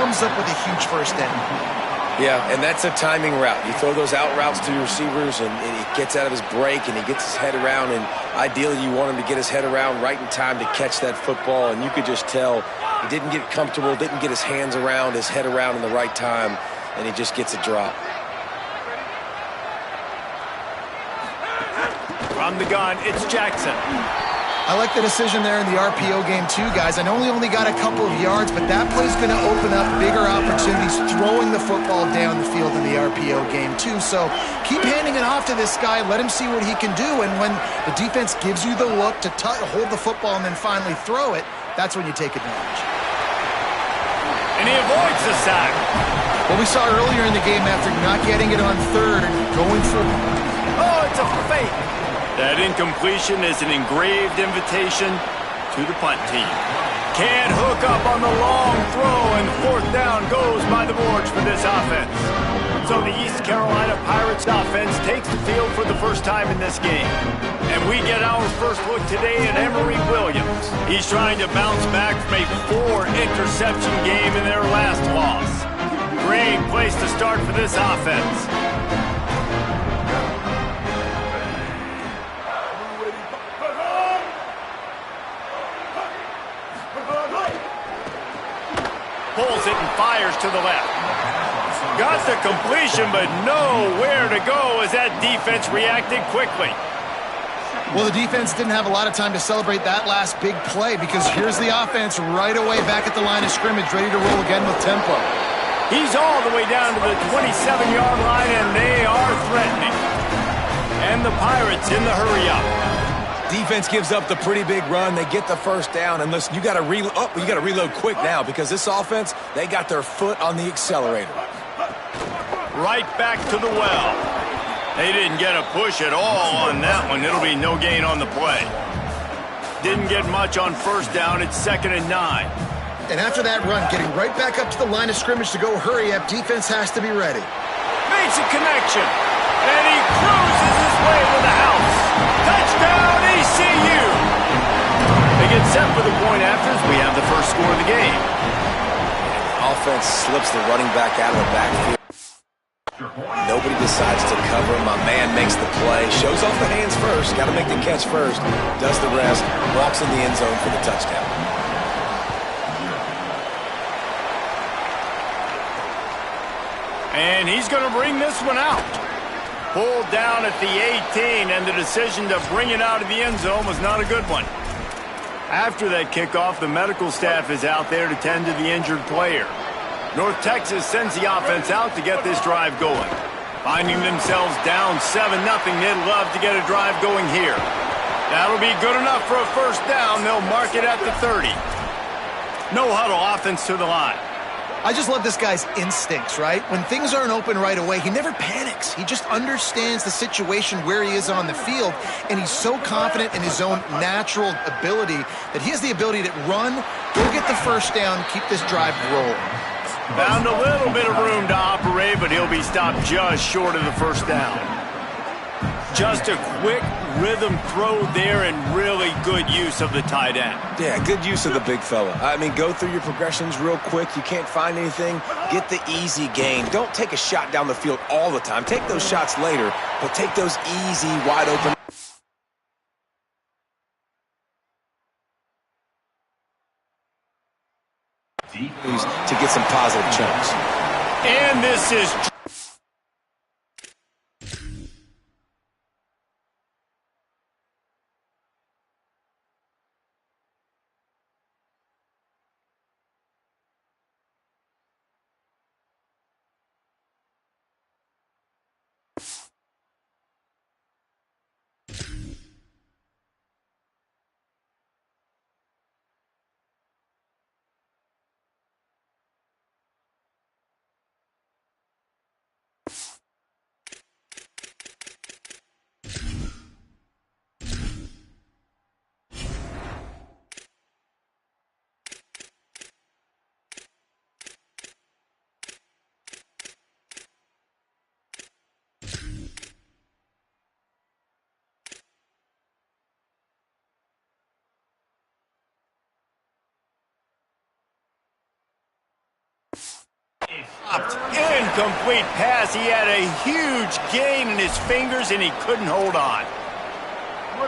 comes up with a huge first down. Yeah, and that's a timing route. You throw those out routes to your receivers, and he gets out of his break, and he gets his head around, and ideally you want him to get his head around right in time to catch that football, and you could just tell he didn't get comfortable, didn't get his hands around, his head around in the right time, and he just gets a drop. From the gun, it's Jackson. I like the decision there in the RPO game too, guys. I know he only got a couple of yards, but that play's going to open up bigger opportunities throwing the football down the field in the RPO game too. So keep handing it off to this guy. Let him see what he can do. And when the defense gives you the look to hold the football and then finally throw it, that's when you take advantage. And he avoids the sack. What we saw earlier in the game after not getting it on third, going for... Oh, it's a fake. That incompletion is an engraved invitation to the punt team. Can't hook up on the long throw, and fourth down goes by the boards for this offense. So the East Carolina Pirates offense takes the field for the first time in this game. And we get our first look today at Emory Williams. He's trying to bounce back from a 4-interception game in their last loss. Great place to start for this offense. Pulls it and fires to the left. Got the completion, but nowhere to go as that defense reacted quickly. Well, the defense didn't have a lot of time to celebrate that last big play because here's the offense right away back at the line of scrimmage, ready to roll again with tempo. He's all the way down to the 27-yard line, and they are threatening. And the Pirates in the hurry-up. Defense gives up the pretty big run. They get the first down. And listen, you got to reload quick now because this offense, they got their foot on the accelerator. Right back to the well. They didn't get a push at all on that one. It'll be no gain on the play. Didn't get much on first down. It's 2nd and 9. And after that run, getting right back up to the line of scrimmage to go hurry up, defense has to be ready. Makes a connection. And he cruises his way to the house. Touchdown, ECU! They get set for the point after as we have the first score of the game. Offense slips the running back out of the backfield. Nobody decides to cover. My man makes the play. Shows off the hands first. Got to make the catch first. Does the rest. Walks in the end zone for the touchdown. And he's going to bring this one out. Pulled down at the 18, and the decision to bring it out of the end zone was not a good one. After that kickoff, the medical staff is out there to tend to the injured player. North Texas sends the offense out to get this drive going. Finding themselves down 7-0, they'd love to get a drive going here. That'll be good enough for a first down. They'll mark it at the 30. No huddle offense to the line. I just love this guy's instincts, right? When things aren't open right away, he never panics. He just understands the situation where he is on the field, and he's so confident in his own natural ability that he has the ability to run, go get the first down, keep this drive rolling. Found a little bit of room to operate, but he'll be stopped just short of the first down. Just a quick rhythm throw there and really good use of the tight end. Yeah, good use of the big fella. I mean, go through your progressions real quick. You can't find anything. Get the easy gain. Don't take a shot down the field all the time. Take those shots later, but take those easy, wide open. To get some positive chunks. And this is Incomplete pass. He had a huge gain in his fingers, and he couldn't hold on.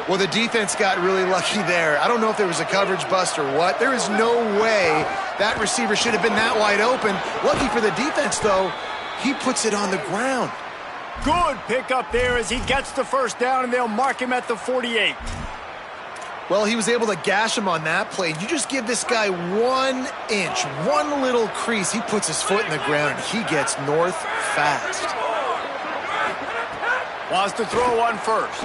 Well, the defense got really lucky there. I don't know if there was a coverage bust or what. There is no way that receiver should have been that wide open. Lucky for the defense, though, he puts it on the ground. Good pickup there as he gets the first down, and they'll mark him at the 48. Well, he was able to gash him on that play. You just give this guy 1 inch, one little crease. He puts his foot in the ground, and he gets north fast. Wants to throw one first.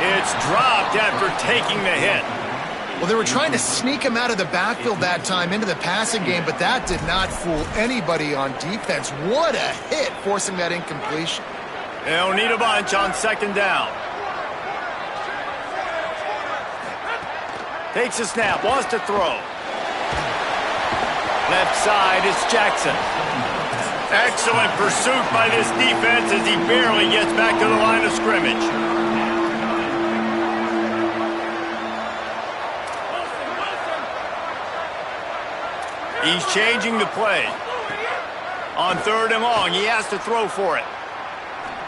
It's dropped after taking the hit. Well, they were trying to sneak him out of the backfield that time into the passing game, but that did not fool anybody on defense. What a hit, forcing that incompletion. They'll need a bunch on second down. Takes a snap, wants to throw. Left side is Jackson. Excellent pursuit by this defense as he barely gets back to the line of scrimmage. He's changing the play. On 3rd and long, he has to throw for it.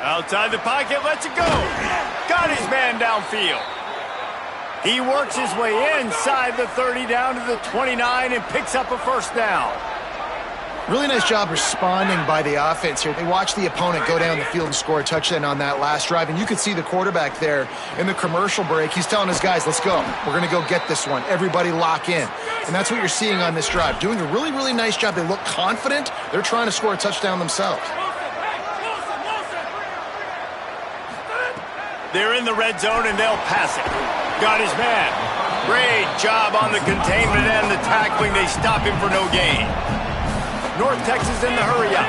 Outside the pocket, lets it go. Got his man downfield. He works his way inside the 30 down to the 29 and picks up a first down. Really nice job responding by the offense here. They watched the opponent go down the field and score a touchdown on that last drive, and you could see the quarterback there in the commercial break. He's telling his guys, let's go. We're going to go get this one. Everybody lock in. And that's what you're seeing on this drive. Doing a really, really nice job. They look confident. They're trying to score a touchdown themselves. They're in the red zone, and they'll pass it. Got his man. Great job on the containment and the tackling. They stop him for no gain. North Texas in the hurry-up.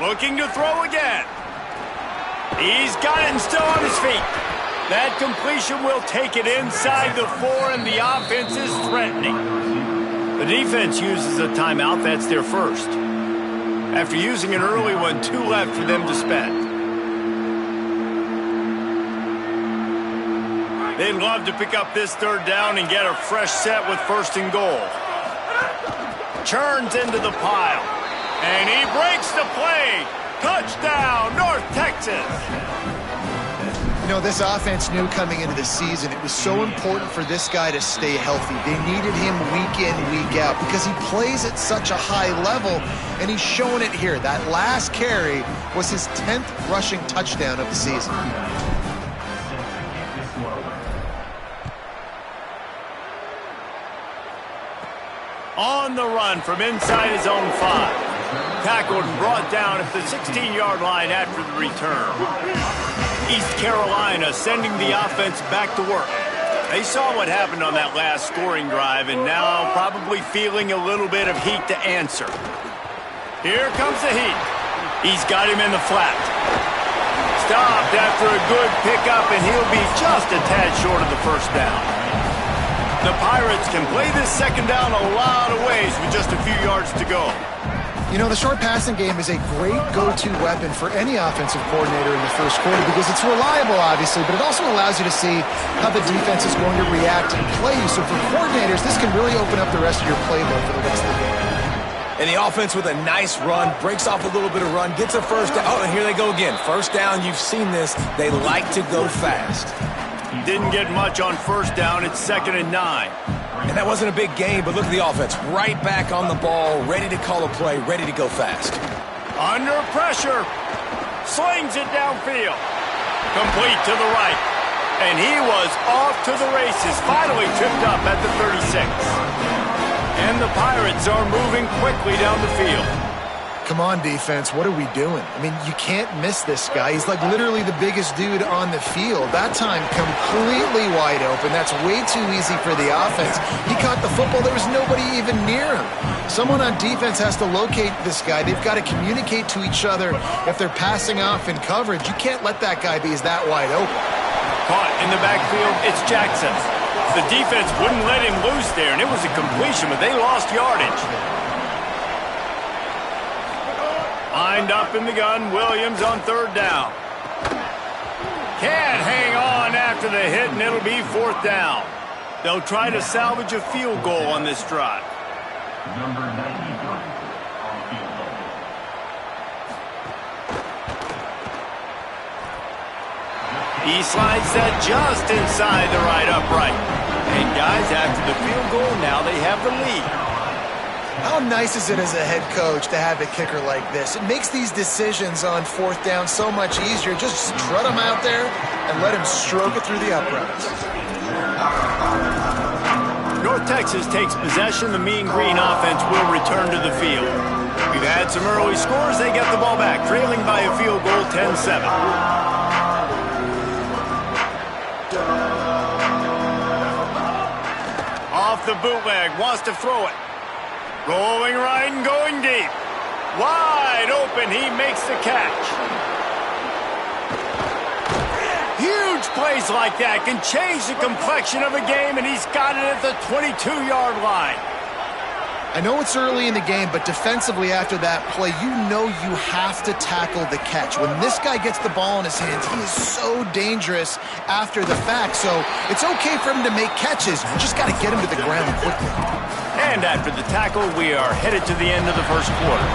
Looking to throw again. He's got it and still on his feet. That completion will take it inside the 4, and the offense is threatening. The defense uses a timeout. That's their first. After using an early one, 2 left for them to spend. They'd love to pick up this 3rd down and get a fresh set with 1st and goal. Churns into the pile. And he breaks the play. Touchdown, North Texas. You know, this offense knew coming into the season it was so important for this guy to stay healthy. They needed him week in, week out because he plays at such a high level, and he's shown it here. That last carry was his 10th rushing touchdown of the season. On the run from inside his own 5. Tackled and brought down at the 16-yard line after the return. East Carolina sending the offense back to work. They saw what happened on that last scoring drive and now probably feeling a little bit of heat to answer. Here comes the heat. He's got him in the flat. Stopped after a good pickup, and he'll be just a tad short of the first down. The Pirates can play this second down a lot of ways with just a few yards to go. You know, the short passing game is a great go-to weapon for any offensive coordinator in the first quarter because it's reliable, obviously, but it also allows you to see how the defense is going to react and play you. So for coordinators, this can really open up the rest of your playbook for the rest of the game. And the offense with a nice run, breaks off a little bit of run, gets a first down. Oh, and here they go again. First down, you've seen this. They like to go fast. Didn't get much on first down. It's 2nd and 9. And that wasn't a big gain, but look at the offense. Right back on the ball, ready to call a play, ready to go fast. Under pressure. Slings it downfield. Complete to the right. And he was off to the races. Finally tripped up at the 36. And the Pirates are moving quickly down the field. Come on, defense. What are we doing? I mean, you can't miss this guy. He's like literally the biggest dude on the field. That time completely wide open. That's way too easy for the offense. He caught the football. There was nobody even near him. Someone on defense has to locate this guy. They've got to communicate to each other if they're passing off in coverage. You can't let that guy be that wide open. Caught in the backfield, it's Jackson. The defense wouldn't let him loose there, and it was a completion, but they lost yardage. Lined up in the gun, Williams on 3rd down. Can't hang on after the hit, and it'll be 4th down. They'll try to salvage a field goal on this drive. Number 91 on field goal. He slides that just inside the right upright. And guys, after the field goal, now they have the lead. How nice is it as a head coach to have a kicker like this? It makes these decisions on fourth down so much easier. Just strut him out there and let him stroke it through the uprights. North Texas takes possession. The Mean Green offense will return to the field. We've had some early scores. They get the ball back, trailing by a field goal, 10-7. Off the bootleg, wants to throw it. Rolling right and going deep. Wide open, he makes the catch. Huge plays like that can change the complexion of a game, and he's got it at the 22-yard line. I know it's early in the game, but defensively after that play, you know you have to tackle the catch. When this guy gets the ball in his hands, he is so dangerous after the fact. So it's okay for him to make catches. You just got to get him to the ground quickly. And after the tackle, we are headed to the end of the first quarter.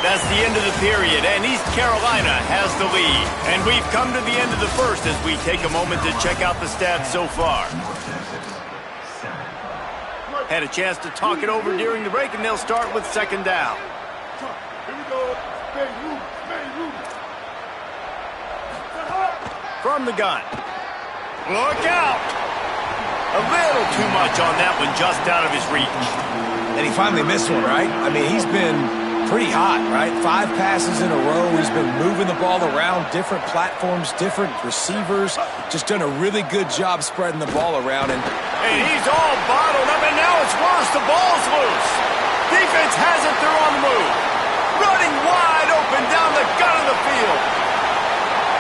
That's the end of the period, and East Carolina has the lead. And we've come to the end of the first as we take a moment to check out the stats so far. Had a chance to talk it over during the break, and they'll start with second down. Here we go. From the gun. Look out! A little too much on that one, just out of his reach. And he finally missed one, right? I mean, he's been pretty hot, right? 5 passes in a row. He's been moving the ball around, different platforms, different receivers. Just done a really good job spreading the ball around. And he's all bottled up, and now it's worse. The ball's loose. Defense has it. They're on the move. Running wide open down the gut of the field.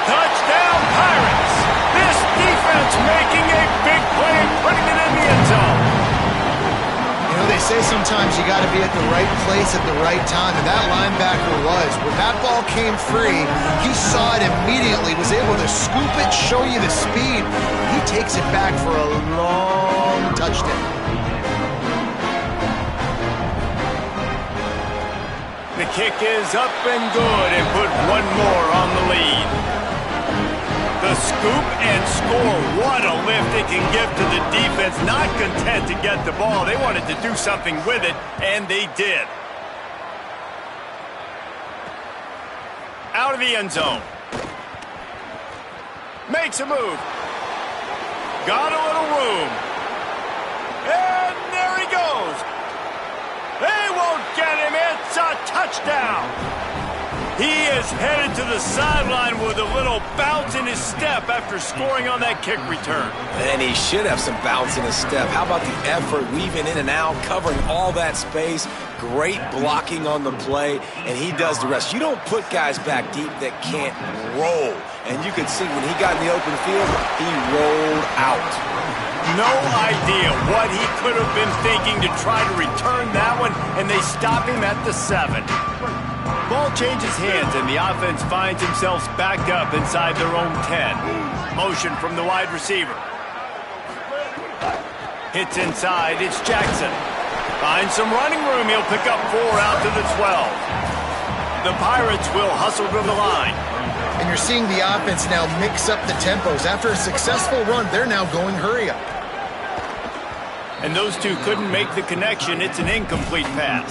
Touchdown, Pirates. This defense making a big play, putting it in the end zone. You know, they say sometimes you got to be at the right place at the right time, and that linebacker was. When that ball came free, he saw it immediately, was able to scoop it, show you the speed. He takes it back for a long touchdown. The kick is up and good, and put one more on the lead. The scoop and score. What a lift it can give to the defense. Not content to get the ball. They wanted to do something with it, and they did. Out of the end zone. Makes a move. Got a little room. And there he goes. They won't get him. It's a touchdown. He is headed to the sideline with a little bounce in his step after scoring on that kick return. And he should have some bounce in his step. How about the effort, weaving in and out, covering all that space. Great blocking on the play, and he does the rest. You don't put guys back deep that can't roll. And you can see when he got in the open field, he rolled out. No idea what he could have been thinking to try to return that one, and they stop him at the 7. Ball changes hands, and the offense finds themselves backed up inside their own 10. Motion from the wide receiver. Hits inside. It's Jackson. Finds some running room. He'll pick up 4 out to the 12. The Pirates will hustle to the line. And you're seeing the offense now mix up the tempos. After a successful run, they're now going hurry up. And those two couldn't make the connection. It's an incomplete pass.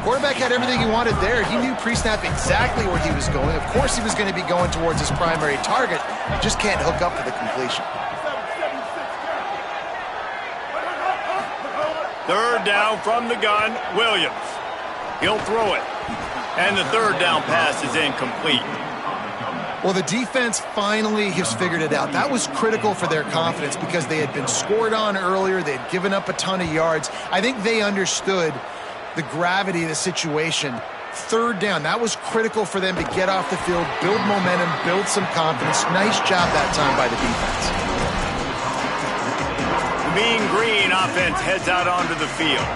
Quarterback had everything he wanted there. He knew pre-snap exactly where he was going. Of course he was going to be going towards his primary target. He just can't hook up for the completion. Third down from the gun, Williams. He'll throw it. And the third down pass is incomplete. Well, the defense finally has figured it out. That was critical for their confidence because they had been scored on earlier. They had given up a ton of yards. I think they understood the gravity of the situation. Third down, that was critical for them to get off the field, build momentum, build some confidence. Nice job that time by the defense. The Mean Green offense heads out onto the field.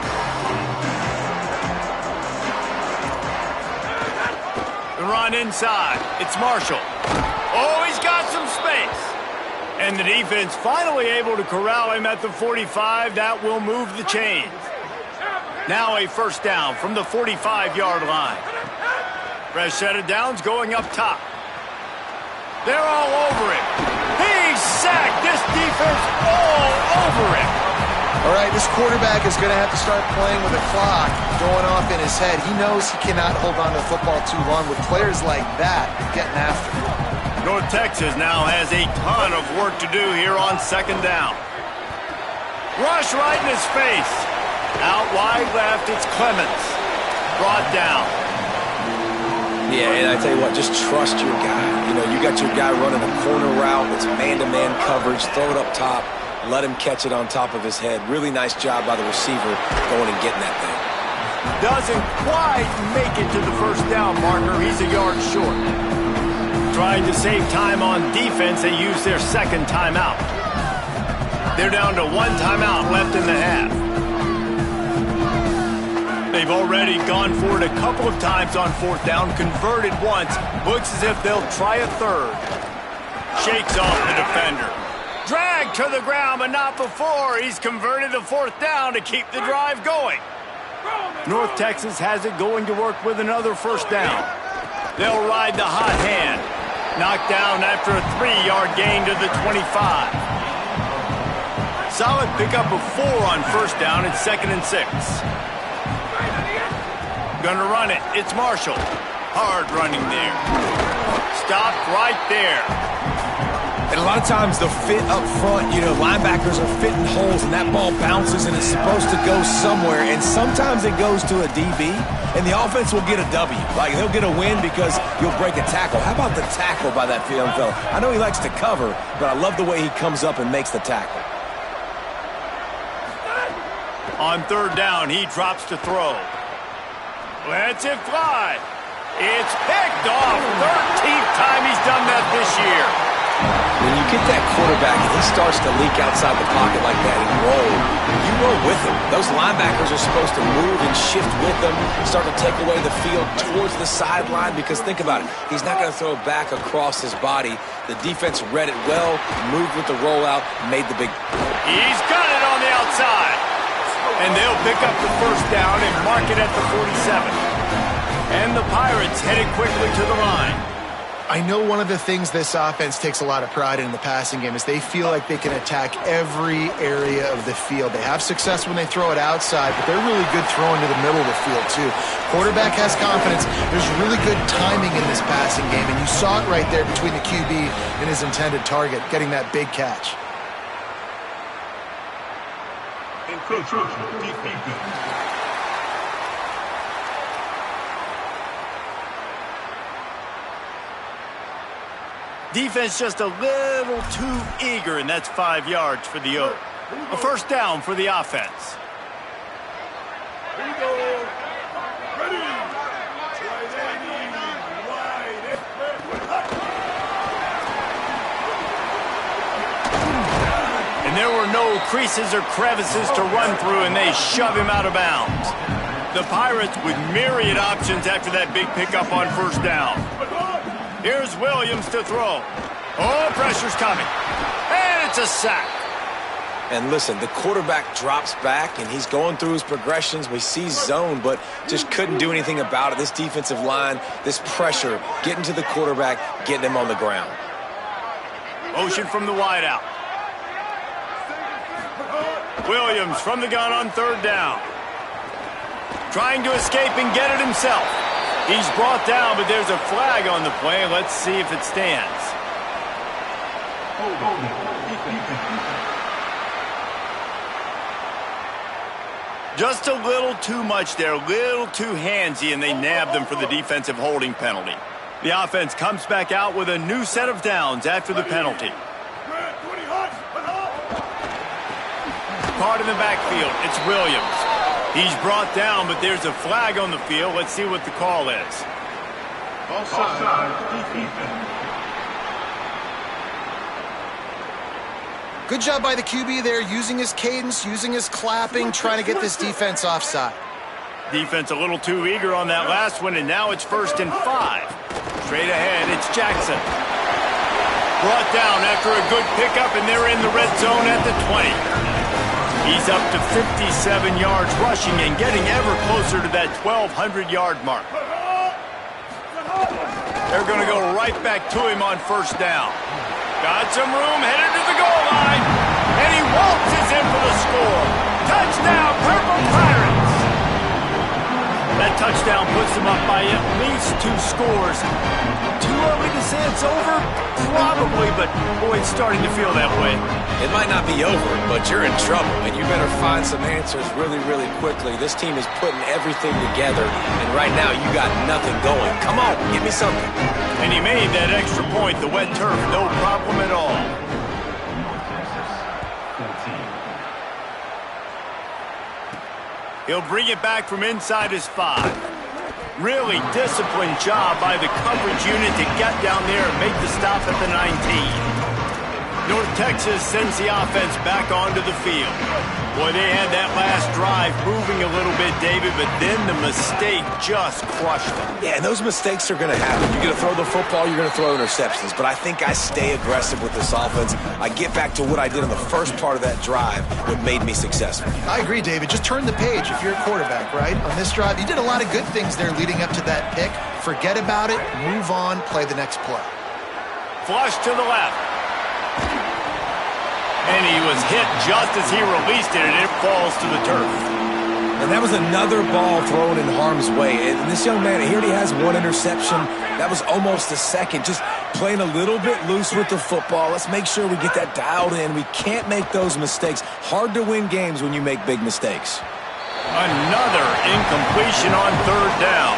The run inside. It's Marshall. Oh, he's got some space. And the defense finally able to corral him at the 45. That will move the chains. Now a first down from the 45-yard line. Fresh set of downs going up top. They're all over him. He's sacked. This defense all over him. All right, this quarterback is going to have to start playing with a clock going off in his head. He knows he cannot hold on to the football too long with players like that getting after him. North Texas now has a ton of work to do here on second down. Rush right in his face. Out wide left, it's Clemens. Brought down. Yeah, and I tell you what, just trust your guy. You know, you got your guy running a corner route. It's man-to-man coverage. Throw it up top. Let him catch it on top of his head. Really nice job by the receiver going and getting that thing. Doesn't quite make it to the first down marker. He's a yard short. Trying to save time on defense, they use their second timeout. They're down to one timeout left in the half. They've already gone for it a couple of times on fourth down, converted once. Looks as if they'll try a third. Shakes off the defender. Dragged to the ground, but not before. He's converted the fourth down to keep the drive going. North Texas has it going to work with another first down. They'll ride the hot hand. Knocked down after a 3-yard gain to the 25. Solid pickup of 4 on first down. It's 2nd and 6. Gonna run it. It's Marshall. Hard running there. Stopped right there. And a lot of times the fit up front, you know, linebackers are fitting holes and that ball bounces and it's supposed to go somewhere. And sometimes it goes to a DB and the offense will get a W. Like they'll get a win because you'll break a tackle. How about the tackle by that young fella? I know he likes to cover, but I love the way he comes up and makes the tackle. On third down, he drops to throw. Lets it fly. It's picked off. 13th time he's done that this year. When you get that quarterback and he starts to leak outside the pocket like that and roll, you roll with him. Those linebackers are supposed to move and shift with him, start to take away the field towards the sideline because think about it. He's not going to throw it back across his body. The defense read it well, moved with the rollout, made the big. He's got it on the outside. And they'll pick up the first down and mark it at the 47. And the Pirates headed quickly to the line. I know one of the things this offense takes a lot of pride in the passing game is they feel like they can attack every area of the field. They have success when they throw it outside, but they're really good throwing to the middle of the field too. Quarterback has confidence. There's really good timing in this passing game, and you saw it right there between the QB and his intended target, getting that big catch. Defense just a little too eager, and that's 5 yards for the Oak. A first down for the offense. Here we go. Ready. And there were no creases or crevices to run through, and they shove him out of bounds. The Pirates with myriad options after that big pickup on first down. Here's Williams to throw. Oh, pressure's coming. And it's a sack. And listen, the quarterback drops back, and he's going through his progressions. We see zone, but just couldn't do anything about it. This defensive line, this pressure, getting to the quarterback, getting him on the ground. Motion from the wideout. Williams from the gun on third down. Trying to escape and get it himself. He's brought down, but there's a flag on the play. Let's see if it stands. Just a little too much there, a little too handsy, and they nabbed them for the defensive holding penalty. The offense comes back out with a new set of downs after the penalty. Caught in the backfield, it's Williams. He's brought down, but there's a flag on the field. Let's see what the call is. Offside. Good job by the QB there, using his cadence, using his clapping, trying to get this defense offside. Defense a little too eager on that last one, and now it's 1st and 5. Straight ahead, it's Jackson. Brought down after a good pickup, and they're in the red zone at the 20. He's up to 57 yards rushing and getting ever closer to that 1,200-yard mark. They're going to go right back to him on first down. Got some room, headed to the goal line, and he waltzes in for the score. Touchdown, Purple Pirates! That touchdown puts them up by at least 2 scores. Too early to say it's over? Probably, but boy, it's starting to feel that way. It might not be over, but you're in trouble, and you better find some answers really, really quickly. This team is putting everything together, and right now you got nothing going. Come on, give me something. And he made that extra point, the wet turf, no problem at all. He'll bring it back from inside his 5. Really disciplined job by the coverage unit to get down there and make the stop at the 19. North Texas sends the offense back onto the field. Boy, they had that last drive moving a little bit, David, but then the mistake just crushed them. Yeah, and those mistakes are going to happen. You're going to throw the football, you're going to throw interceptions. But I think I stay aggressive with this offense. I get back to what I did in the first part of that drive, what made me successful. I agree, David. Just turn the page if you're a quarterback, right? On this drive, you did a lot of good things there leading up to that pick. Forget about it, move on, play the next play. Flush to the left. And he was hit just as he released it, and it falls to the turf. And that was another ball thrown in harm's way. And this young man, he already has 1 interception. That was almost a second. Just playing a little bit loose with the football. Let's make sure we get that dialed in. We can't make those mistakes. Hard to win games when you make big mistakes. Another incompletion on third down.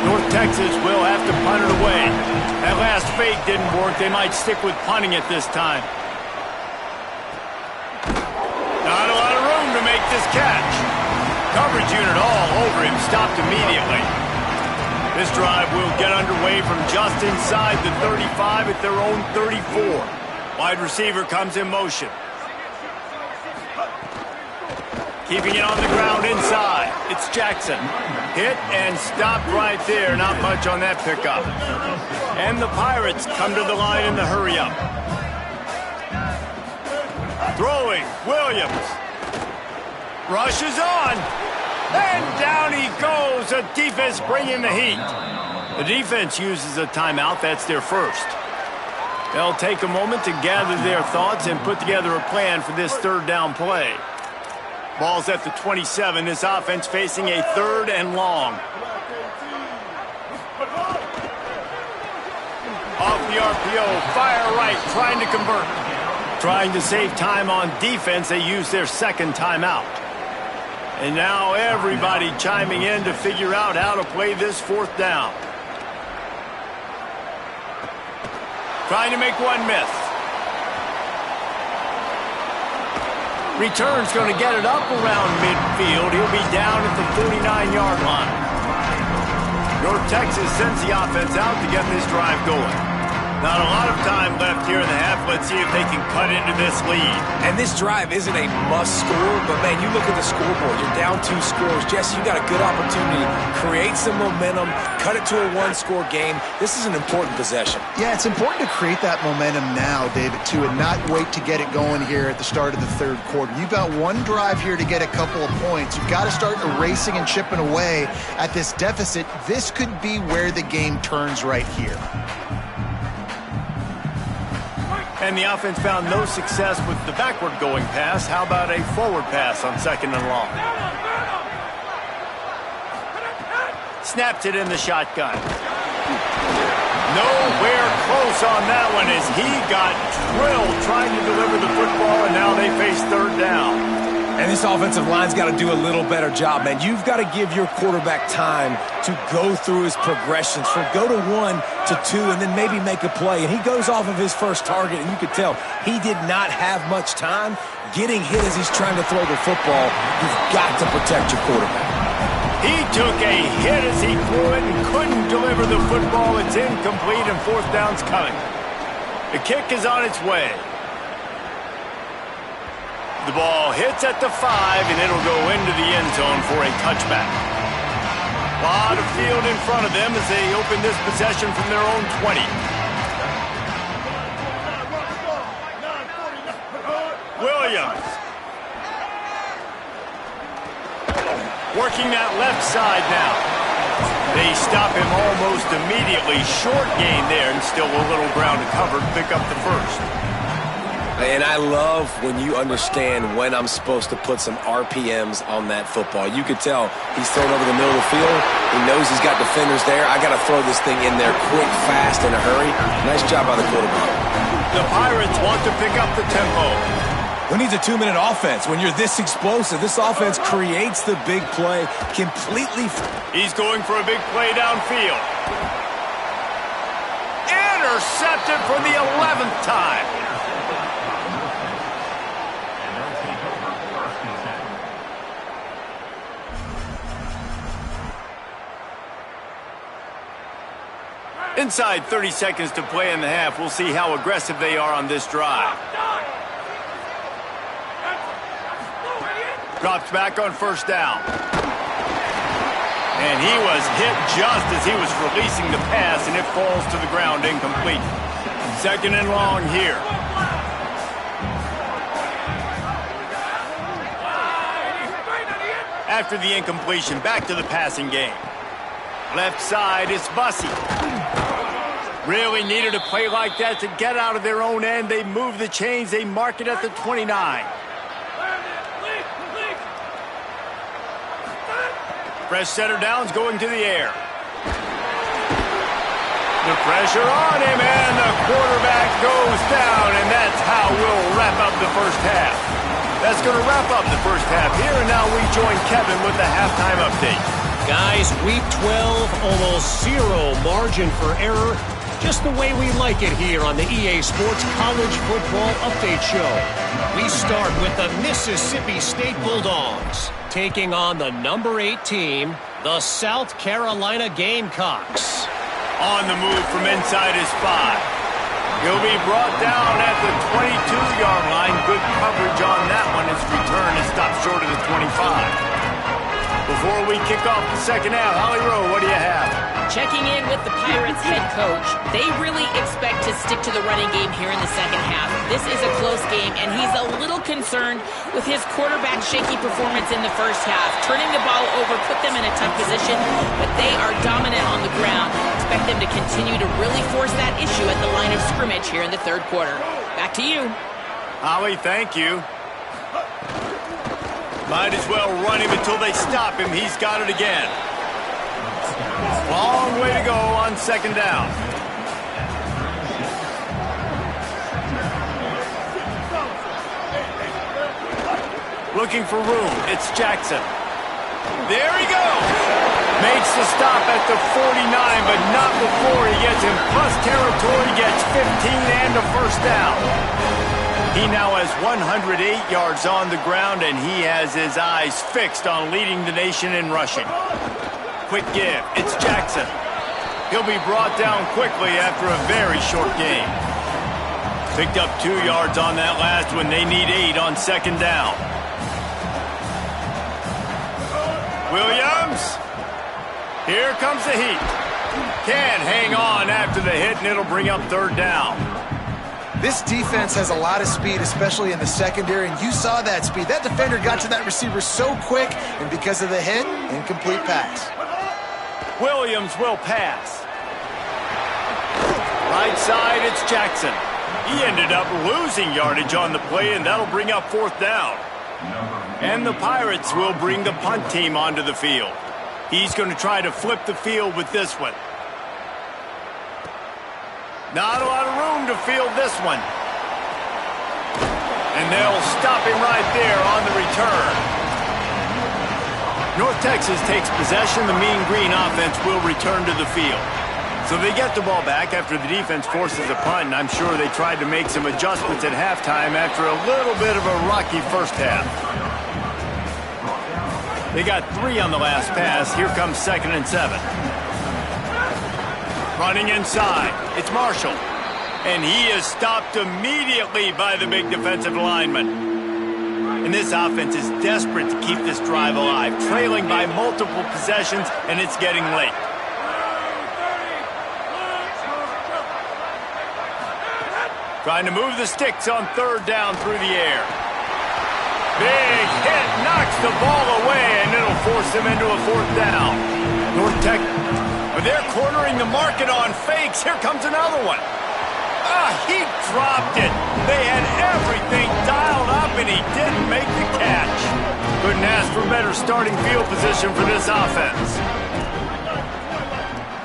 North Texas will have to punt it away. That last fake didn't work. They might stick with punting it this time. Not a lot of room to make this catch. Coverage unit all over him, stopped immediately. This drive will get underway from just inside the 35 at their own 34. Wide receiver comes in motion. Keeping it on the ground inside. It's Jackson. Hit and stopped right there. Not much on that pickup. And the Pirates come to the line in the hurry-up. Throwing, Williams. Rushes on. And down he goes. The defense bringing the heat. The defense uses a timeout. That's their first. They'll take a moment to gather their thoughts and put together a plan for this third down play. Ball's at the 27. This offense facing a 3rd and long. Off the RPO, fire right, trying to convert. Trying to save time on defense, they use their second timeout. And now everybody chiming in to figure out how to play this 4th down. Trying to make one miss. Return's going to get it up around midfield. He'll be down at the 49-yard line. North Texas sends the offense out to get this drive going. Not a lot of time left here in the half. Let's see if they can cut into this lead. And this drive isn't a must score, but man, you look at the scoreboard. You're down 2 scores. Jesse, you got a good opportunity. Create some momentum. Cut it to a 1-score game. This is an important possession. Yeah, it's important to create that momentum now, David, too, and not wait to get it going here at the start of the 3rd quarter. You've got 1 drive here to get a couple of points. You've got to start erasing and chipping away at this deficit. This could be where the game turns right here. And the offense found no success with the backward-going pass. How about a forward pass on 2nd and long? Snapped it in the shotgun. Nowhere close on that one as he got drilled trying to deliver the football, and now they face 3rd down. And this offensive line's got to do a little better job, man. You've got to give your quarterback time to go through his progressions from go to 1 to 2 and then maybe make a play. And he goes off of his first target, and you could tell he did not have much time getting hit as he's trying to throw the football. You've got to protect your quarterback. He took a hit as he threw it and couldn't deliver the football. It's incomplete, and 4th down's coming. The kick is on its way. The ball hits at the 5, and it'll go into the end zone for a touchback. A lot of field in front of them as they open this possession from their own 20. Williams. Working that left side now. They stop him almost immediately. Short gain there, and still a little ground to cover to pick up the first. And I love when you understand when I'm supposed to put some RPMs on that football. You could tell he's thrown over the middle of the field. He knows he's got defenders there. I got to throw this thing in there quick, fast, in a hurry. Nice job by the quarterback. The Pirates want to pick up the tempo. Who needs a 2-minute offense when you're this explosive? This offense creates the big play completely. He's going for a big play downfield. Intercepted for the 11th time. Inside 30 seconds to play in the half. We'll see how aggressive they are on this drive. Drops back on first down. And he was hit just as he was releasing the pass, and it falls to the ground incomplete. 2nd and long here. After the incompletion, back to the passing game. Left side is Bussey. Really needed a play like that to get out of their own end. They move the chains. They mark it at the 29. Fresh set of downs going to the air. The pressure on him, and the quarterback goes down, and that's how we'll wrap up the first half. That's going to wrap up the first half here, and now we join Kevin with the halftime update. Guys, week 12, almost zero margin for error. Just the way we like it here on the EA Sports College Football Update Show. We start with the Mississippi State Bulldogs taking on the number 8 team, the South Carolina Gamecocks. On the move from inside his 5. He'll be brought down at the 22-yard line. Good coverage on that one. His return is stopped short of the 25. Before we kick off the second half, Holly Rowe, what do you have? Checking in with the Pirates head coach. They really expect to stick to the running game here in the second half. This is a close game, and he's a little concerned with his quarterback's shaky performance in the first half. Turning the ball over put them in a tough position, but they are dominant on the ground. Expect them to continue to really force that issue at the line of scrimmage here in the third quarter. Back to you. Holly, thank you. Might as well run him until they stop him. He's got it again. Long way to go on second down. Looking for room. It's Jackson. There he goes. Makes the stop at the 49, but not before he gets in plus territory, gets 15 and a first down. He now has 108 yards on the ground, and he has his eyes fixed on leading the nation in rushing. Quick give. It's Jackson. He'll be brought down quickly after a very short game. Picked up 2 yards on that last one. They need 8 on second down. Williams. Here comes the heat. Can't hang on after the hit, and it'll bring up third down. This defense has a lot of speed, especially in the secondary, and you saw that speed. That defender got to that receiver so quick, and because of the hit, incomplete pass. Williams will pass. Right side, it's Jackson. He ended up losing yardage on the play, and that'll bring up fourth down. And the Pirates will bring the punt team onto the field. He's going to try to flip the field with this one. Not a lot of room to field this one. And they'll stop him right there on the return. North Texas takes possession. The Mean Green offense will return to the field. So they get the ball back after the defense forces a punt, and I'm sure they tried to make some adjustments at halftime after a little bit of a rocky first half. They got 3 on the last pass. Here comes 2nd and 7. Running inside, it's Marshall. And he is stopped immediately by the big defensive lineman. And this offense is desperate to keep this drive alive, trailing by multiple possessions, and it's getting late. Trying to move the sticks on third down through the air. Big hit knocks the ball away, and it'll force them into a fourth down. North Tech, they're cornering the market on fakes. Here comes another one. He dropped it. They had everything dialed up, and he didn't make the catch. Couldn't ask for better starting field position for this offense.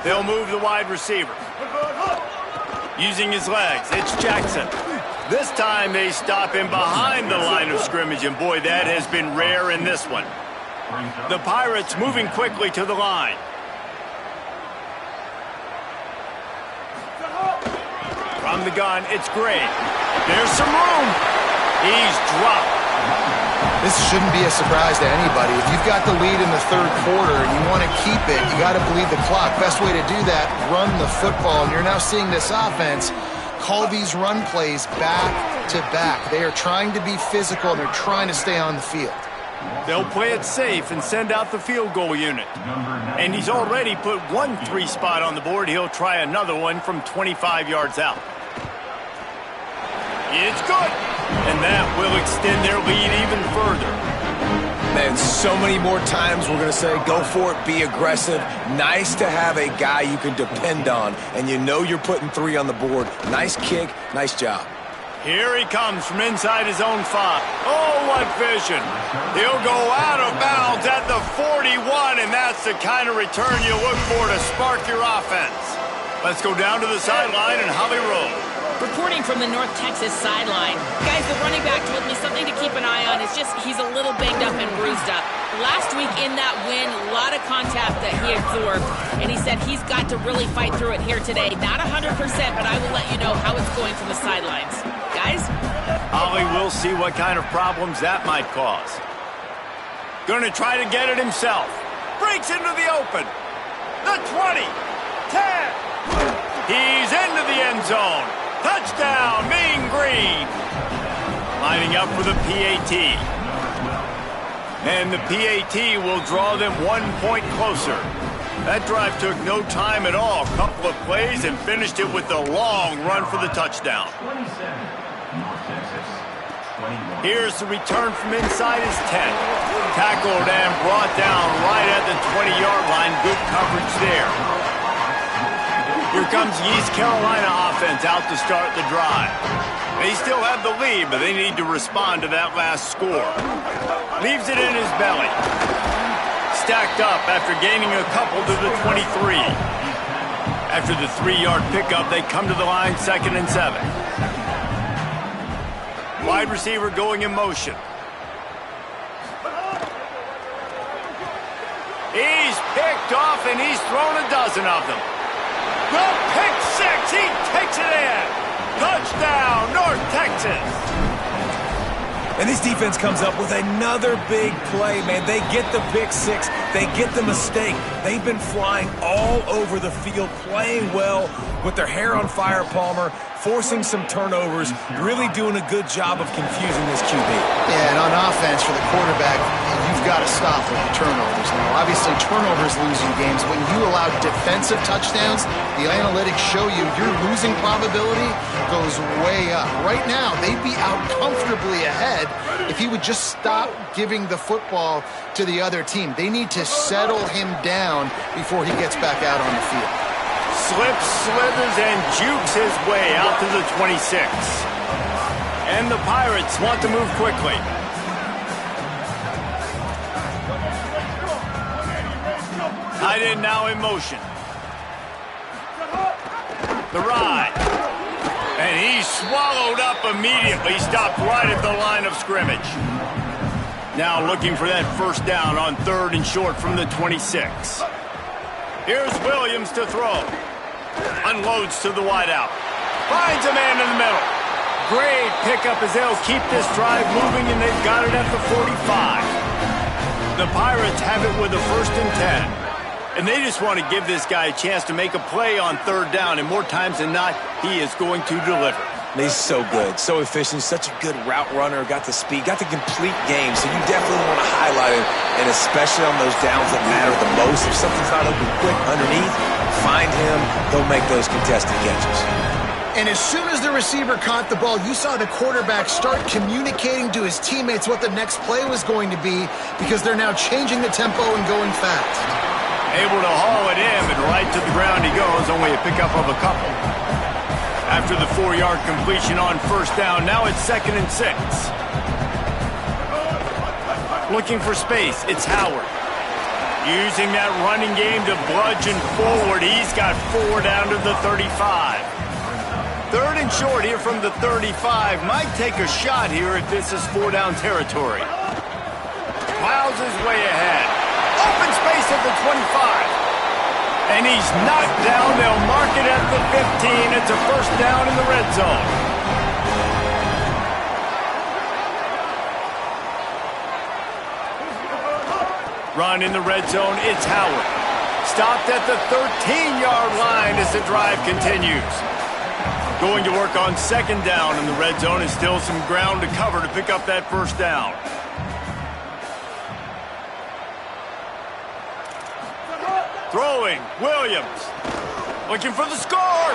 They'll move the wide receiver. Using his legs, it's Jackson. This time they stop him behind the line of scrimmage, and boy, that has been rare in this one. The Pirates moving quickly to the line. From the gun, it's Gray. There's some room. He's dropped. This shouldn't be a surprise to anybody. If you've got the lead in the third quarter and you want to keep it, you got to bleed the clock. Best way to do that, run the football. And you're now seeing this offense call these run plays back to back. They are trying to be physical, and they're trying to stay on the field. They'll play it safe and send out the field goal unit. And he's already put one 3 spot on the board. He'll try another one from 25 yards out. It's good. And that will extend their lead even further. Man, so many more times we're going to say, go for it, be aggressive. Nice to have a guy you can depend on, and you know you're putting 3 on the board. Nice kick, nice job. Here he comes from inside his own 5. Oh, what vision. He'll go out of bounds at the 41, and that's the kind of return you look for to spark your offense. Let's go down to the sideline and Holly Rowe. Reporting from the North Texas sideline. Guys, the running back told me something to keep an eye on. It's just he's a little banged up and bruised up. Last week in that win, a lot of contact that he absorbed, and he said he's got to really fight through it here today. Not 100%, but I will let you know how it's going from the sidelines. Guys? Ollie will see what kind of problems that might cause. Going to try to get it himself. Breaks into the open. The 20. 10. He's into the end zone. Touchdown, Mean Green. Lining up for the PAT. And the PAT will draw them 1 point closer. That drive took no time at all. Couple of plays and finished it with a long run for the touchdown. Here's the return from inside his 10. Tackled and brought down right at the 20-yard line. Good coverage there. Here comes the East Carolina offense out to start the drive. They still have the lead, but they need to respond to that last score. Leaves it in his belly. Stacked up after gaining a couple to the 23. After the 3-yard pickup, they come to the line 2nd and 7. Wide receiver going in motion. He's picked off, and he's thrown a dozen of them. The pick 6, he takes it in. Touchdown, North Texas. And this defense comes up with another big play, man. They get the pick 6. They get the mistake. They've been flying all over the field, playing well with their hair on fire, Palmer, forcing some turnovers, really doing a good job of confusing this QB. Yeah, and on offense for the quarterback, you've got to stop with the turnovers. Now, obviously, turnovers lose you games. When you allow defensive touchdowns, the analytics show you your losing probability goes way up. Right now, they'd be out comfortably ahead if he would just stop giving the football to the other team. They need to settle him down before he gets back out on the field. Slips, slithers, and jukes his way out to the 26. And the Pirates want to move quickly. Tight end now in motion. The ride. And he's swallowed up immediately, stopped right at the line of scrimmage. Now looking for that first down on 3rd and short from the 26. Here's Williams to throw. Unloads to the wideout. Finds a man in the middle. Great pickup as they'll keep this drive moving, and they've got it at the 45. The Pirates have it with a 1st and 10. And they just want to give this guy a chance to make a play on 3rd down, and more times than not, he is going to deliver. He's so good, so efficient, such a good route runner, got the speed, got the complete game, so you definitely want to highlight him, and especially on those downs that matter the most. If something's not open quick underneath, find him, he'll make those contested catches. And as soon as the receiver caught the ball, you saw the quarterback start communicating to his teammates what the next play was going to be because they're now changing the tempo and going fast. Able to haul it in, and right to the ground he goes, only a pickup of a couple. After the 4-yard completion on first down, now it's 2nd and 6. Looking for space, it's Howard. Using that running game to bludgeon forward. He's got 4 down to the 35. 3rd and short here from the 35. Might take a shot here if this is 4-down territory. Plows his way ahead. Open space at the 25. And he's knocked down. They'll mark it at the 15. It's a 1st down in the red zone. Run in the red zone, it's Howard. Stopped at the 13-yard line as the drive continues. Going to work on 2nd down in the red zone, and still some ground to cover to pick up that 1st down. Throwing, Williams. Looking for the score.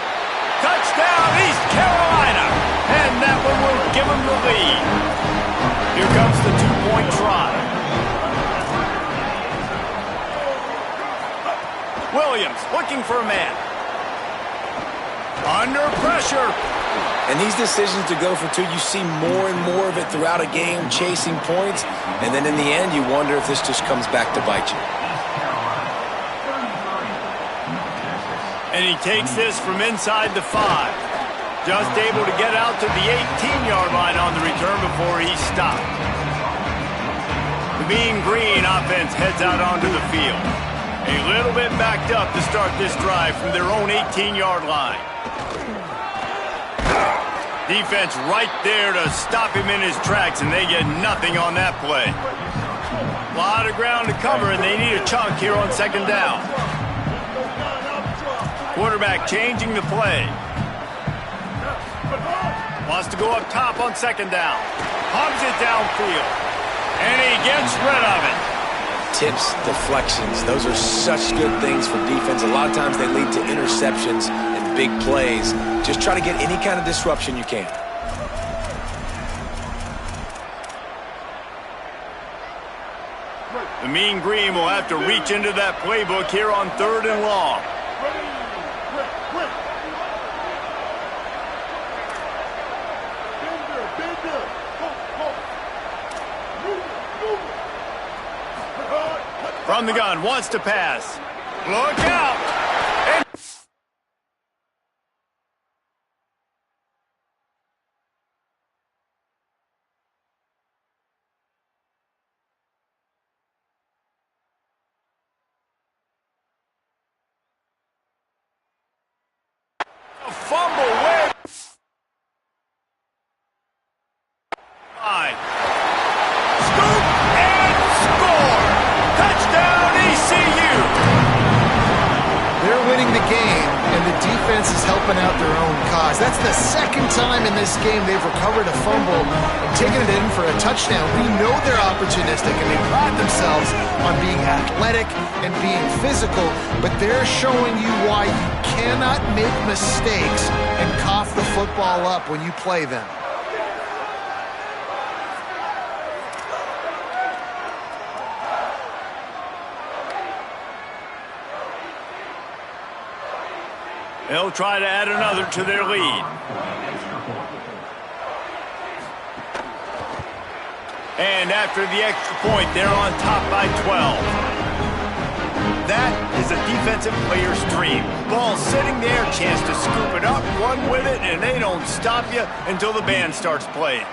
Touchdown, East Carolina. And that one will give them the lead. Here comes the 2-point try. Williams looking for a man. Under pressure. And these decisions to go for 2, you see more and more of it throughout a game, chasing points. And then in the end, you wonder if this just comes back to bite you. And he takes this from inside the 5. Just able to get out to the 18-yard line on the return before he's stopped. The Mean Green offense heads out onto the field. A little bit backed up to start this drive from their own 18-yard line. Defense right there to stop him in his tracks, and they get nothing on that play. A lot of ground to cover, and they need a chunk here on 2nd down. Quarterback changing the play. Wants to go up top on 2nd down. Pumps it downfield. And he gets rid of it. Tips, deflections, those are such good things for defense. A lot of times they lead to interceptions and big plays. Just try to get any kind of disruption you can. The Mean Green will have to reach into that playbook here on 3rd and long. From the gun, wants to pass. Look out! And a fumble win. Scoop and score. Touchdown ECU. They're winning the game, and the defense is helping out their own cause. That's the 2nd time in this game they've recovered a fumble and taken it in for a touchdown. We know they're opportunistic, and they pride themselves on being athletic and being physical, but they're showing you why you cannot make mistakes and cough the football up when you play them. They'll try to add another to their lead. And after the extra point, they're on top by 12. That is a defensive player's dream. Ball sitting there, chance to scoop it up, run with it, and they don't stop you until the band starts playing.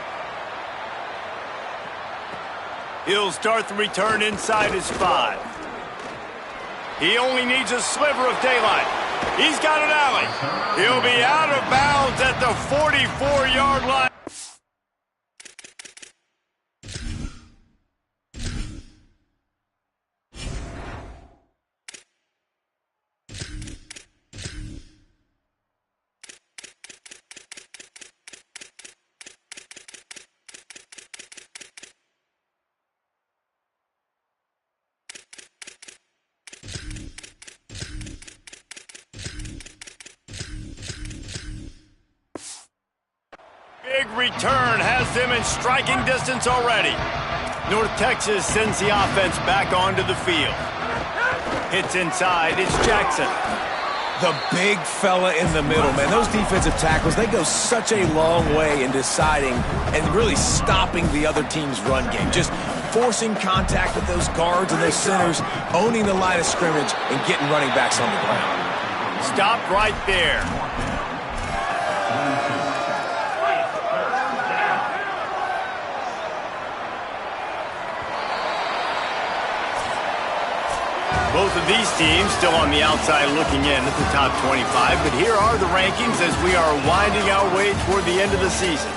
He'll start the return inside his 5. He only needs a sliver of daylight. He's got an alley. He'll be out of bounds at the 44-yard line. big return has them in striking distance already. North Texas sends the offense back onto the field. Hits inside, it's Jackson. The big fella in the middle, man. Those defensive tackles, they go such a long way in deciding and really stopping the other team's run game. Just forcing contact with those guards and those centers, owning the line of scrimmage, and getting running backs on the ground. Stop right there. Both of these teams still on the outside looking in at the top 25, but here are the rankings as we are winding our way toward the end of the season.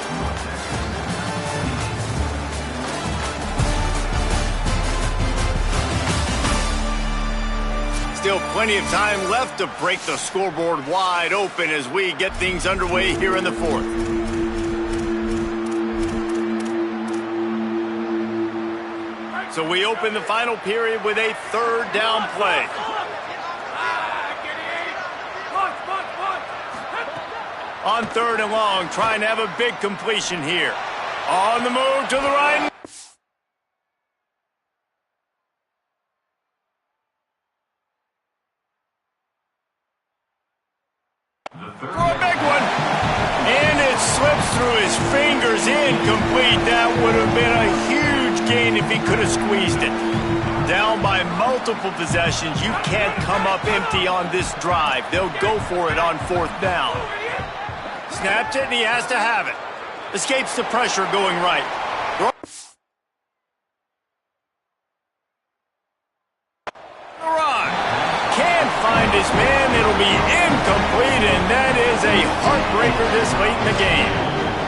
Still plenty of time left to break the scoreboard wide open as we get things underway here in the fourth. So we open the final period with a third down play. On third and long, trying to have a big completion here. On the move to the right. For a big one. And it slips through his fingers, incomplete. That would have been a huge gain if he could have squeezed it. Down by multiple possessions, you can't come up empty on this drive. They'll go for it on fourth down. Snapped it, and he has to have it. Escapes the pressure going right. Run. Can't find his man. It'll be incomplete, and that is a heartbreaker this late in the game.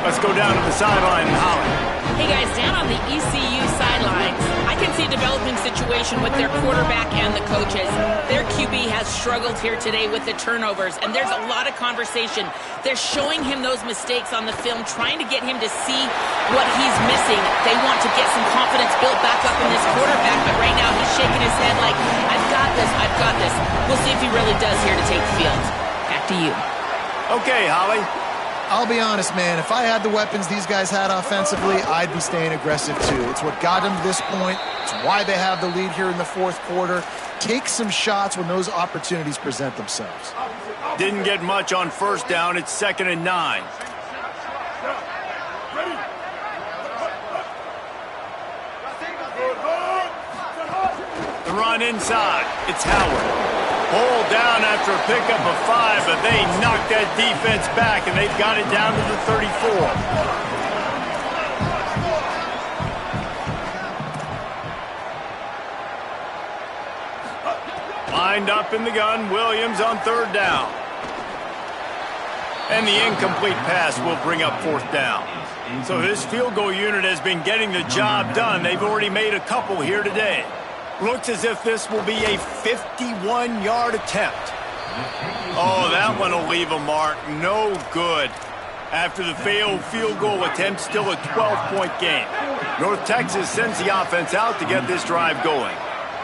Let's go down to the sideline and Holly. Hey guys, down on the ECU sidelines, I can see a developing situation with their quarterback and the coaches. Their QB has struggled here today with the turnovers, and there's a lot of conversation. They're showing him those mistakes on the film, trying to get him to see what he's missing. They want to get some confidence built back up in this quarterback, but right now he's shaking his head like, I've got this, I've got this. We'll see if he really does here to take the field. Back to you. Okay, Holly. I'll be honest, man. If I had the weapons these guys had offensively, I'd be staying aggressive too. It's what got them to this point. It's why they have the lead here in the fourth quarter. Take some shots when those opportunities present themselves. Didn't get much on first down. It's 2nd and 9. The run inside. It's Howard. Pulled down after a pickup of 5, but they knocked that defense back, and they've got it down to the 34. Lined up in the gun, Williams on third down. And the incomplete pass will bring up fourth down. So this field goal unit has been getting the job done. They've already made a couple here today. Looks as if this will be a 51-yard attempt. Oh, that one will leave a mark. No good. After the failed field goal attempt, still a 12-point game. North Texas sends the offense out to get this drive going.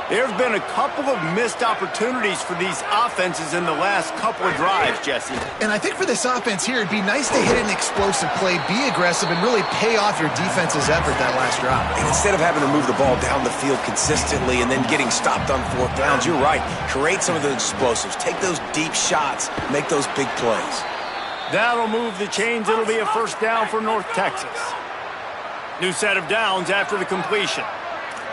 There have been a couple of missed opportunities for these offenses in the last couple of drives, Jesse. And I think for this offense here, it'd be nice to hit an explosive play, be aggressive, and really pay off your defense's effort that last drive. And instead of having to move the ball down the field consistently and then getting stopped on fourth downs, you're right. Create some of those explosives. Take those deep shots. Make those big plays. That'll move the chains. It'll be a first down for North Texas. New set of downs after the completion.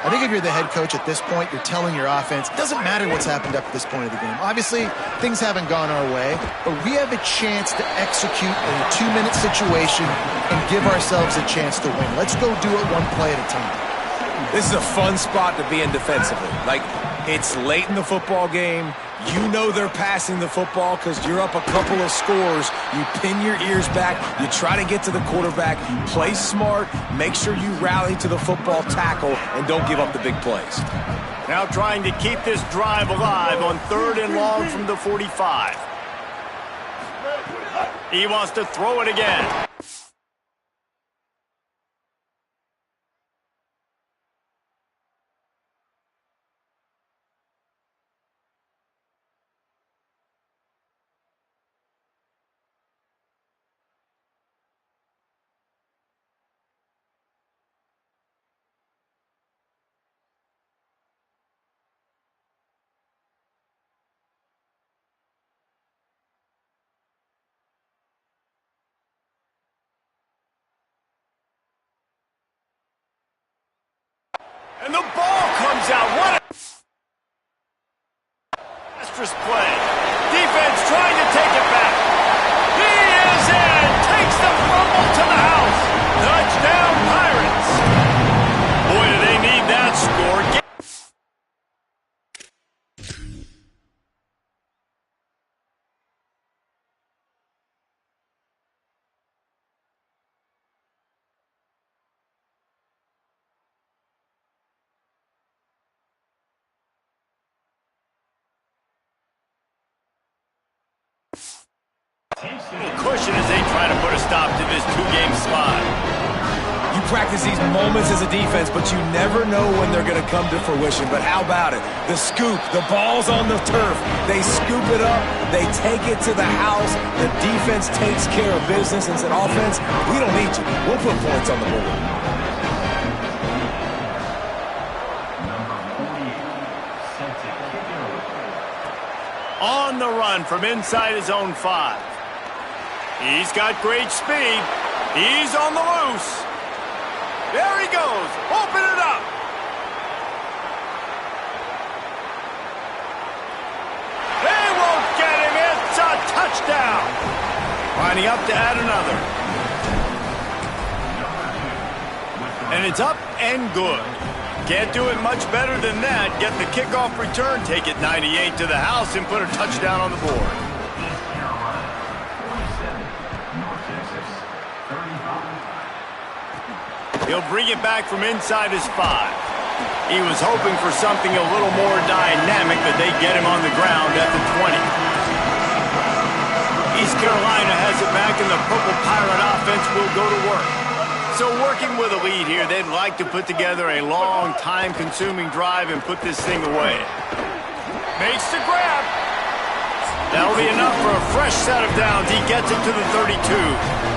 I think if you're the head coach at this point, you're telling your offense, it doesn't matter what's happened up to this point of the game. Obviously, things haven't gone our way, but we have a chance to execute in a 2-minute situation and give ourselves a chance to win. Let's go do it one play at a time. This is a fun spot to be in defensively. Like, it's late in the football game. You know they're passing the football because you're up a couple of scores. You pin your ears back. You try to get to the quarterback. Play smart. Make sure you rally to the football tackle and don't give up the big plays. Now trying to keep this drive alive on third and long from the 45. He wants to throw it again. And the ball comes out. What a disastrous play. Defense trying to take it back. He is in. Takes the fumble to the house. Touchdown, Pirates. Boy, do they need that score. Cushion as they try to put a stop to this two-game spot. You practice these moments as a defense, but you never know when they're going to come to fruition. But how about it? The scoop, the ball's on the turf. They scoop it up. They take it to the house. The defense takes care of business and said, offense, we don't need you. We'll put points on the board. On the run from inside his own 5. He's got great speed. He's on the loose. There he goes. Open it up. They won't get him. It's a touchdown. Lining up to add another. And it's up and good. Can't do it much better than that. Get the kickoff return, take it 98 to the house, and put a touchdown on the board. He'll bring it back from inside his 5. He was hoping for something a little more dynamic, but they get him on the ground at the 20. East Carolina has it back, and the Purple Pirate offense will go to work. So working with a lead here, they'd like to put together a long, time-consuming drive and put this thing away. Makes the grab. That'll be enough for a fresh set of downs. He gets it to the 32.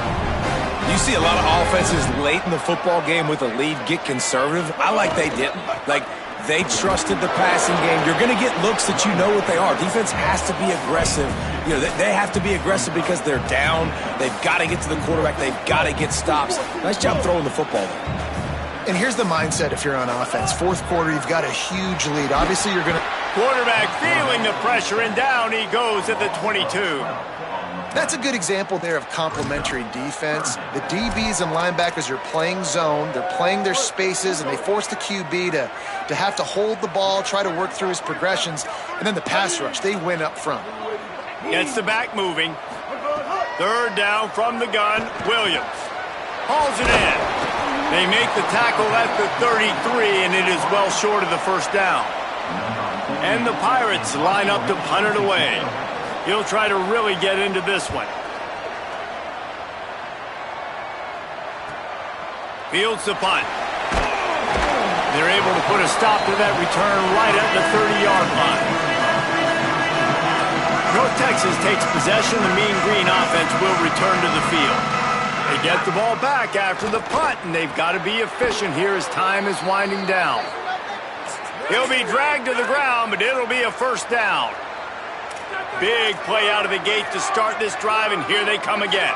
You see a lot of offenses late in the football game with a lead get conservative. I like they didn't. Like, they trusted the passing game. You're going to get looks that you know what they are. Defense has to be aggressive. You know, they have to be aggressive because they're down. They've got to get to the quarterback. They've got to get stops. Nice job throwing the football there. And here's the mindset if you're on offense. Fourth quarter, you've got a huge lead. Obviously, you're going to... Quarterback feeling the pressure, and down he goes at the 22. That's a good example there of complementary defense. The DBs and linebackers are playing zone, they're playing their spaces, and they force the QB to have to hold the ball, try to work through his progressions, and then the pass rush, they win up front. Gets the back moving. Third down from the gun, Williams. Hauls it in. They make the tackle at the 33, and it is well short of the first down. And the Pirates line up to punt it away. He'll try to really get into this one. Fields the punt. They're able to put a stop to that return right at the 30-yard line. North Texas takes possession. The Mean Green offense will return to the field. They get the ball back after the punt, and they've got to be efficient here as time is winding down. He'll be dragged to the ground, but it'll be a first down. Big play out of the gate to start this drive, and here they come again.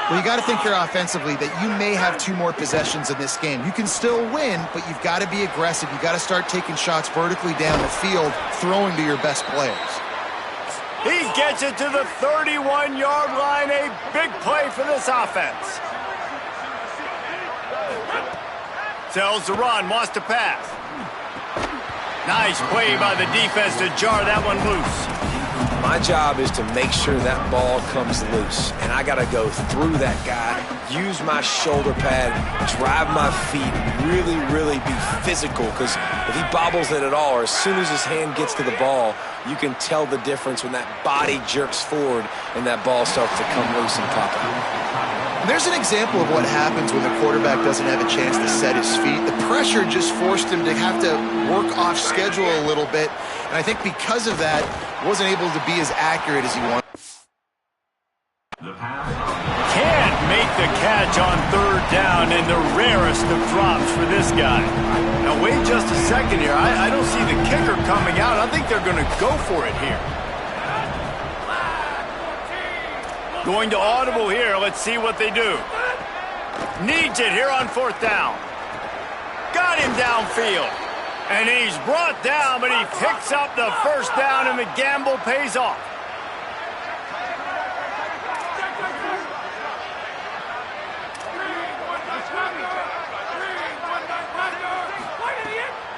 Well, you got to think here offensively that you may have 2 more possessions in this game. You can still win, but you've got to be aggressive. You've got to start taking shots vertically down the field, throwing to your best players. He gets it to the 31-yard line. A big play for this offense. Sells the run, wants to pass. Nice play by the defense to jar that one loose. My job is to make sure that ball comes loose, and I got to go through that guy, use my shoulder pad, drive my feet, really be physical, because if he bobbles it at all, or as soon as his hand gets to the ball, you can tell the difference when that body jerks forward and that ball starts to come loose and pop out. There's an example of what happens when the quarterback doesn't have a chance to set his feet. The pressure just forced him to have to work off schedule a little bit, and I think because of that, wasn't able to be as accurate as he wanted. Can't make the catch on third down, and the rarest of drops for this guy. Now wait just a second here. I don't see the kicker coming out. I think they're going to go for it here. Going to audible here. Let's see what they do. Needs it here on fourth down. Got him downfield. And he's brought down, but he picks up the first down, and the gamble pays off.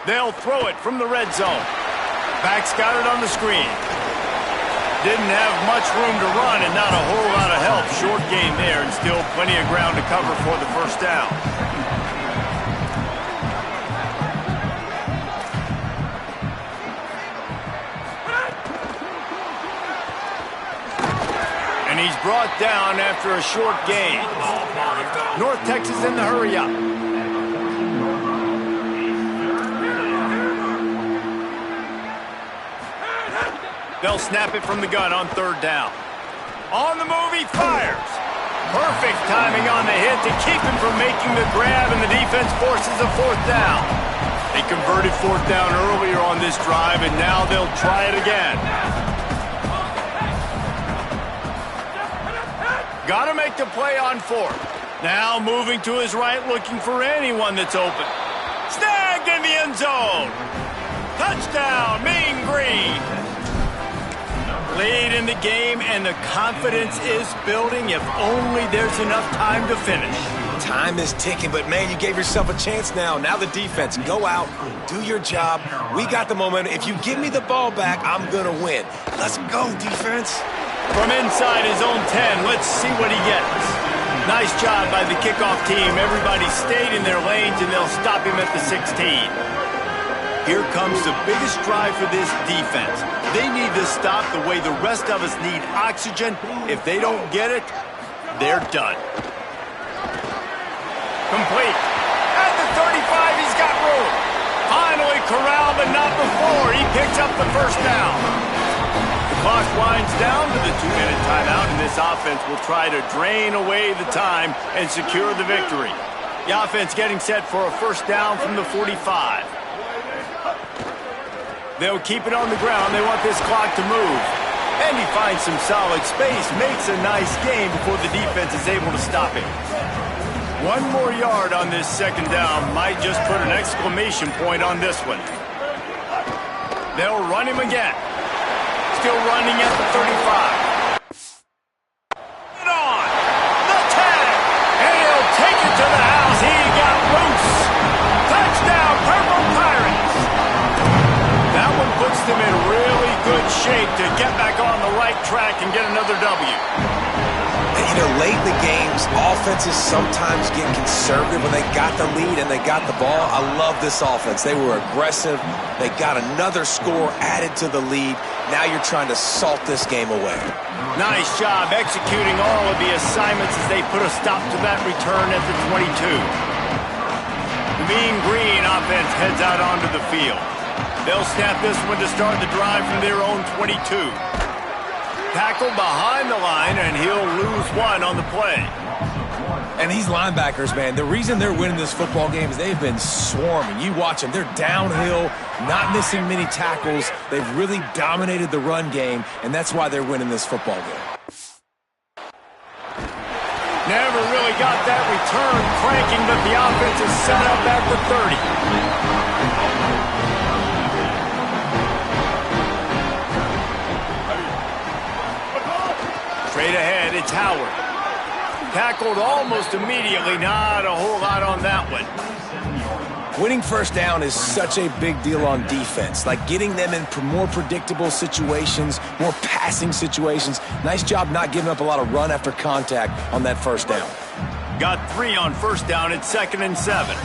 They'll throw it from the red zone. Back's got it on the screen. Didn't have much room to run and not a whole lot of help. Short gain there and still plenty of ground to cover for the first down. And he's brought down after a short gain. North Texas in the hurry up. They'll snap it from the gun on third down. On the move, he fires. Perfect timing on the hit to keep him from making the grab, and the defense forces a fourth down. They converted fourth down earlier on this drive, and now they'll try it again. Got to make the play on fourth. Now moving to his right, looking for anyone that's open. Snagged in the end zone. Touchdown, Mean Green. Lead in the game, and the confidence is building if only there's enough time to finish. Time is ticking, but man, you gave yourself a chance now. Now the defense, go out, do your job. We got the momentum. If you give me the ball back, I'm going to win. Let's go, defense. From inside his own 10, let's see what he gets. Nice job by the kickoff team. Everybody stayed in their lanes, and they'll stop him at the 16. Here comes the biggest drive for this defense. They need to stop the way the rest of us need oxygen. If they don't get it, they're done. Complete. At the 35, he's got room. Finally corralled, but not before. He picks up the first down. The clock winds down to the 2-minute timeout, and this offense will try to drain away the time and secure the victory. The offense getting set for a first down from the 45. They'll keep it on the ground. They want this clock to move. And he finds some solid space, makes a nice gain before the defense is able to stop him. One more yard on this second down might just put an exclamation point on this one. They'll run him again. Still running at the 35. And on. The 10. And he'll take it to the house. He got loose. Touchdown, Purple Pirates. That one puts them in really good shape to get back on the right track and get another W. And, you know, late in the games, offenses sometimes get conservative when they got the lead and they got the ball. I love this offense. They were aggressive. They got another score added to the lead. Now you're trying to salt this game away. Nice job executing all of the assignments as they put a stop to that return at the 22. The Mean Green offense heads out onto the field. They'll snap this one to start the drive from their own 22. Tackled behind the line, and he'll lose one on the play. And these linebackers, man, the reason they're winning this football game is they've been swarming. You watch them. They're downhill, not missing many tackles. They've really dominated the run game, and that's why they're winning this football game. Never really got that return cranking, but the offense is set up at the 30. Straight ahead, it's Howard. Tackled almost immediately. Not a whole lot on that one. Winning first down is such a big deal on defense. Like getting them in more predictable situations, more passing situations. Nice job not giving up a lot of run after contact on that first down. Got 3 on first down at 2nd and 7.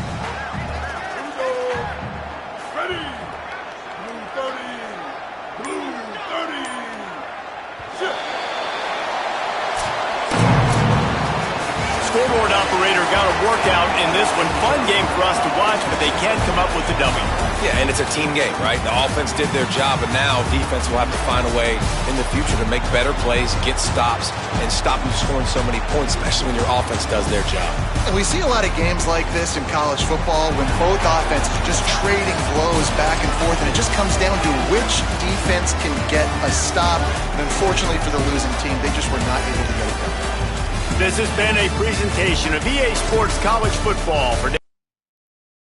Ready. Blue 30. Shift. Scoreboard operator got a workout in this one. Fun game for us to watch, but they can't come up with the W. Yeah, and it's a team game, right? The offense did their job, and now defense will have to find a way in the future to make better plays, get stops, and stop them scoring so many points, especially when your offense does their job. And we see a lot of games like this in college football when both offenses are just trading blows back and forth, and it just comes down to which defense can get a stop. And unfortunately for the losing team, they just were not able to get it done. This has been a presentation of EA Sports College Football for